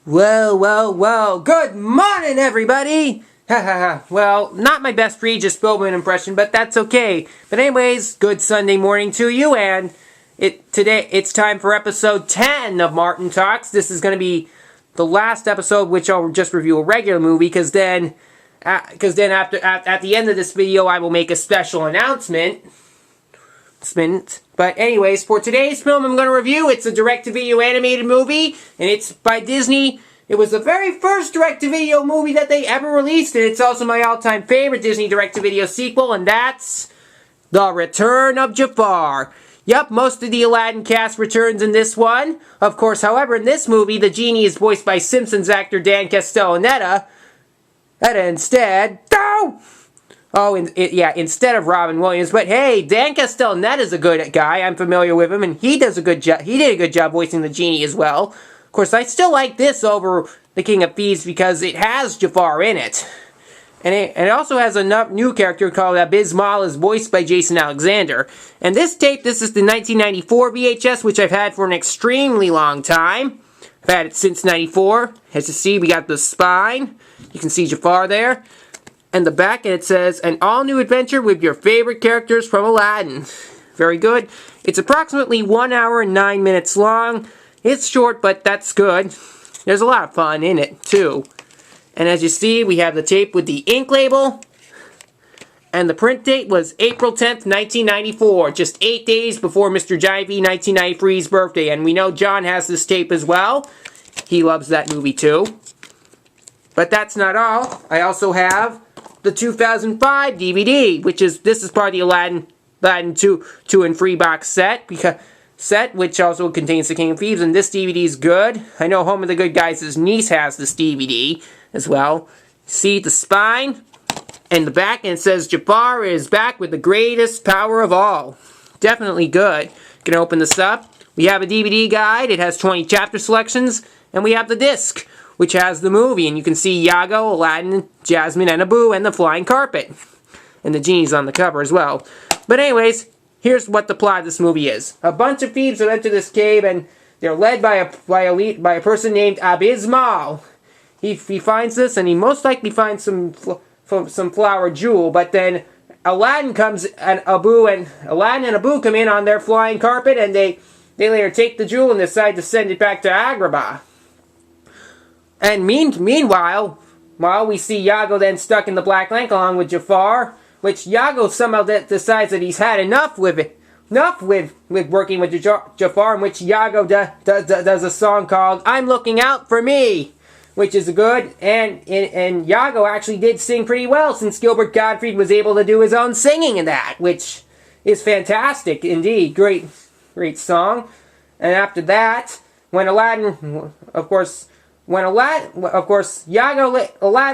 Well, good morning, everybody! Ha ha ha. Well, not my best Regis Philbin impression, but that's okay. But anyways, good Sunday morning to you, and today it's time for episode 10 of Martin Talkz. This is going to be the last episode, which I'll just review a regular movie, because then at the end of this video, I will make a special announcement. But anyways, for today's film I'm going to review, it's a direct-to-video animated movie, and it's by Disney. It was the very first direct-to-video movie that they ever released, and it's also my all-time favorite Disney direct-to-video sequel, and that's The Return of Jafar. Yup, most of the Aladdin cast returns in this one. Of course, however, in this movie, the genie is voiced by Simpsons actor Dan Castellaneta. Instead... instead of Robin Williams. But hey, Dan Castellaneta is a good guy. I'm familiar with him, and he does a good job. He did a good job voicing the genie as well. Of course, I still like this over The King of Thieves because it has Jafar in it. And it also has a new character called Abismal, is voiced by Jason Alexander. And this is the 1994 VHS, which I've had for an extremely long time. I've had it since 94. As you see, we got the spine. You can see Jafar there. And the back, and it says, an all-new adventure with your favorite characters from Aladdin. Very good. It's approximately 1 hour and 9 minutes long. It's short, but that's good. There's a lot of fun in it, too. And as you see, we have the tape with the ink label. And the print date was April 10th, 1994. Just 8 days before Mr. Jivey 1993's birthday. And we know John has this tape as well. He loves that movie, too. But that's not all. I also have the 2005 DVD, this is part of the Aladdin 2 and 3 box set, which also contains The King of Thieves, and this DVD is good. I know Home of the Good Guys' niece has this DVD as well. See the spine and the back, and it says Jafar is back with the greatest power of all. Definitely good. Gonna open this up. We have a DVD guide. It has 20 chapter selections, and we have the disc, which has the movie, and you can see Iago, Aladdin, Jasmine, and Abu, and the flying carpet. And the genie's on the cover as well. But anyways, here's what the plot of this movie is. A bunch of thieves have entered this cave, and they're led by a person named Abismal. He finds this, and he most likely finds some flower jewel, but then Aladdin and Abu come in on their flying carpet, and they later take the jewel and decide to send it back to Agrabah. And meanwhile, we see Iago then stuck in the Black Lamp along with Jafar, which Iago somehow decides that he's had enough with working with Jafar, in which Iago does a song called "I'm Looking Out for Me," which is good, and Iago actually did sing pretty well, since Gilbert Gottfried was able to do his own singing in that, which is fantastic indeed. Great song. And after that, when Aladdin, of course, Aladdin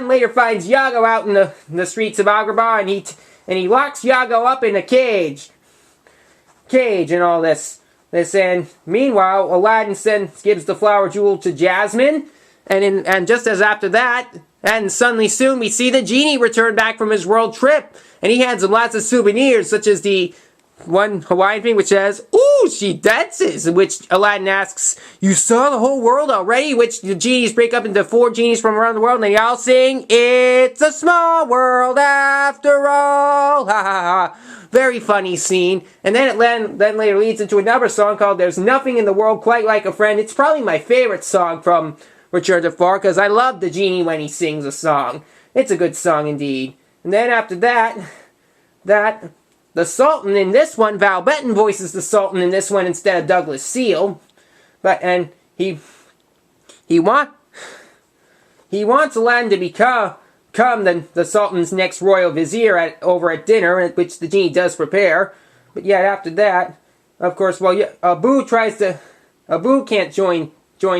later finds Iago out in the streets of Agrabah, and he locks Iago up in a cage and all this. And meanwhile, Aladdin gives the flower jewel to Jasmine, and just as after that, and suddenly soon we see the genie return back from his world trip, and he hands him lots of souvenirs, such as the one Hawaiian thing which says, "Ooh, she dances," in which Aladdin asks, "You saw the whole world already?" Which the genies break up into 4 genies from around the world, and they all sing, "It's a small world after all." Ha ha ha. Very funny scene. And then it later leads into another song called "There's Nothing in the World Quite Like a Friend." It's probably my favorite song from Return to Jafar, because I love the genie when he sings a song. It's a good song indeed. And then after that, the Sultan in this one, Val Benton voices the Sultan in this one instead of Douglas Seal. And he wants Aladdin to become the Sultan's next royal vizier over at dinner, which the genie does prepare. But yet after that, of course, Abu can't join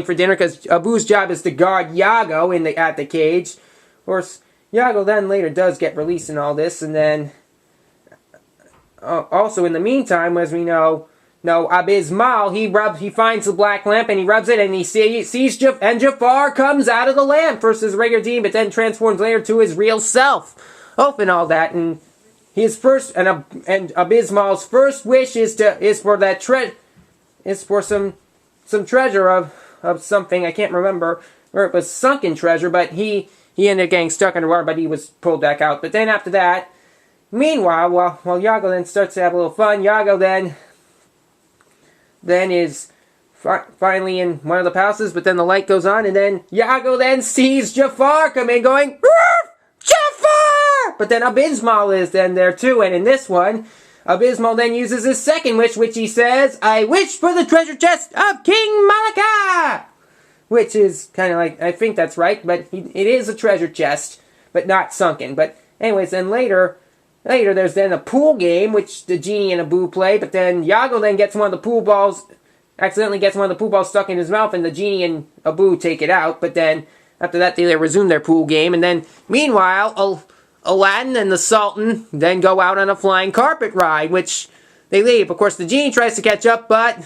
for dinner because Abu's job is to guard Iago at the cage. Of course, Iago then later does get released in all this, and then also in the meantime, as we know, Abismal, he finds the black lamp and he rubs it, and he sees Jafar comes out of the lamp, first as a regular genie, but then transforms later to his real self. And all that, and Abismal's first wish is for some treasure of of something. I can't remember, or it was sunken treasure, but he ended up getting stuck underwater, but he was pulled back out. But then after that, meanwhile, while Yago then starts to have a little fun, Yago then is finally in one of the palaces, but then the light goes on, and then Yago then sees Jafar come in going, Jafar! But then Abismal is then there too, and in this one, Abismal then uses his second wish, which he says, I wish for the treasure chest of King Malacca! Which is kind of like, I think that's right, but it is a treasure chest, but not sunken. But anyways, then later there's then a pool game, which the genie and Abu play, but then Yago then gets one of the pool balls, accidentally gets one of the pool balls stuck in his mouth, and the genie and Abu take it out, but then after that they resume their pool game, and then meanwhile, Aladdin and the Sultan then go out on a flying carpet ride, which they leave. Of course, the genie tries to catch up, but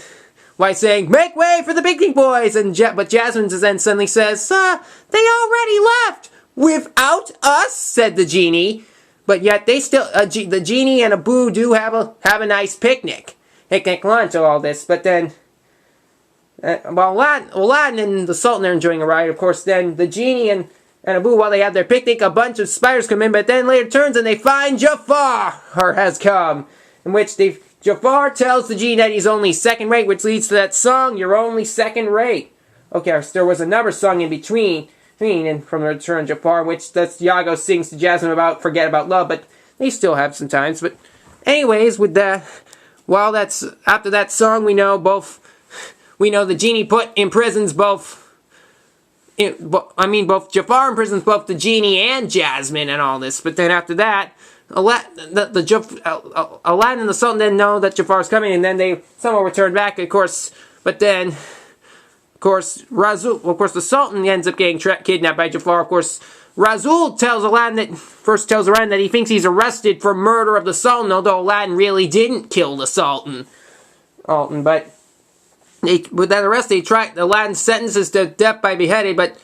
by saying, make way for the picnic boys, but Jasmine then suddenly says, they already left without us, said the genie. But yet they still, the genie and Abu do have a nice picnic lunch and all this. But then, while Aladdin and the Sultan are enjoying a ride, of course, then the genie and Abu, while they have their picnic, a bunch of spiders come in. But then later turns and they find Jafar has come, in which Jafar tells the genie that he's only second rate, which leads to that song, You're Only Second Rate. Okay, so there was another song in between and from the Return of Jafar, which that's Yago sings to Jasmine about Forget About Love, but they still have some times. But anyways, with that, after that song, we know the genie imprisons both Jafar imprisons both the genie and Jasmine and all this. But then after that, Aladdin and the Sultan then know that Jafar is coming, and then they somehow return back, of course. But then, of course, the Sultan ends up getting kidnapped by Jafar. Of course, Razul tells Aladdin that he thinks he's arrested for murder of the Sultan, although Aladdin really didn't kill the Sultan. But with that arrest, Aladdin sentences to death by beheading, but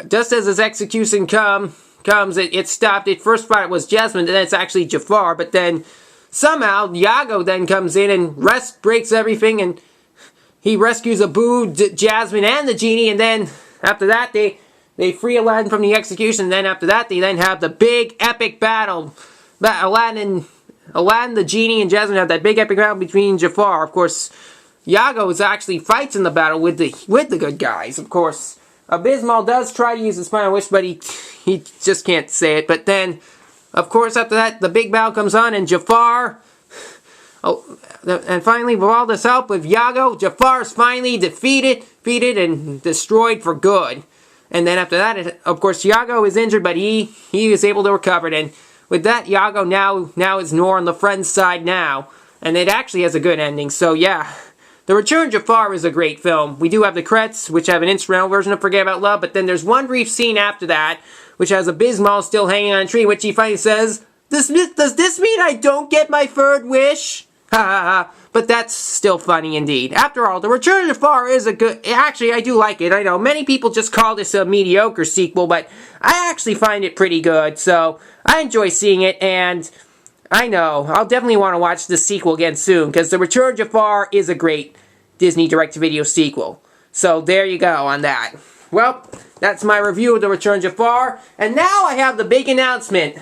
just as his execution comes, it stopped. At first thought it was Jasmine, and then it's actually Jafar, but then somehow Yago then comes in and breaks everything, and he rescues Abu, Jasmine, and the genie, and then after that they free Aladdin from the execution, and then after that they then have the big epic battle. Aladdin, the genie, and Jasmine have that big epic battle between Jafar. Of course, Yago actually fights in the battle with the good guys. Of course, Abismal does try to use his final wish, but he just can't say it. But then, of course, after that, the big battle comes on, and Jafar... and finally, with all this help with Yago, Jafar is finally defeated and destroyed for good. And then after that, of course, Yago is injured, but he is able to recover. And with that, Yago now is more on the friend's side now. And it actually has a good ending. So, yeah. The Return of Jafar is a great film. We do have the credits, which have an instrumental version of Forget About Love, but then there's one brief scene after that, which has Abismal still hanging on a tree, which he finally says, does this mean I don't get my third wish? Ha ha ha. But that's still funny indeed. After all, The Return of Jafar is a good... Actually, I do like it. I know many people just call this a mediocre sequel, but I actually find it pretty good. So, I enjoy seeing it, and I know, I'll definitely want to watch the sequel again soon, because The Return of Jafar is a great Disney direct-to-video sequel. So, there you go on that. Well, that's my review of The Return of Jafar, and now I have the big announcement.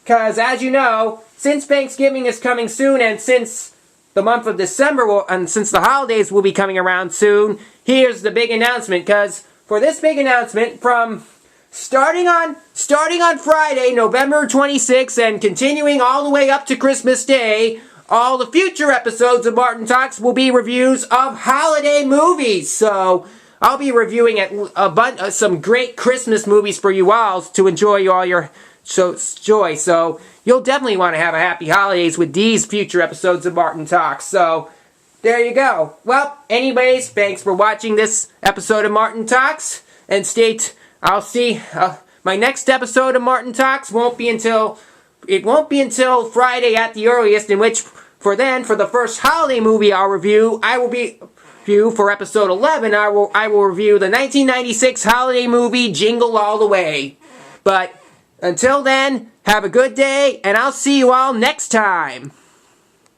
Because, as you know, since Thanksgiving is coming soon, and since the month of December, and since the holidays will be coming around soon, here's the big announcement. Because for this big announcement, from starting on Friday, November 26th, and continuing all the way up to Christmas Day, all the future episodes of Martin Talkz will be reviews of holiday movies. So I'll be reviewing some great Christmas movies for you all to enjoy all your joy. So you'll definitely want to have a happy holidays with these future episodes of Martin Talkz. So there you go. Well, anyways, thanks for watching this episode of Martin Talkz, and I'll see my next episode of Martin Talkz won't be until Friday at the earliest, in which for the first holiday movie I'll review, for episode 11, I will review the 1996 holiday movie Jingle All the Way. But until then, have a good day, and I'll see you all next time.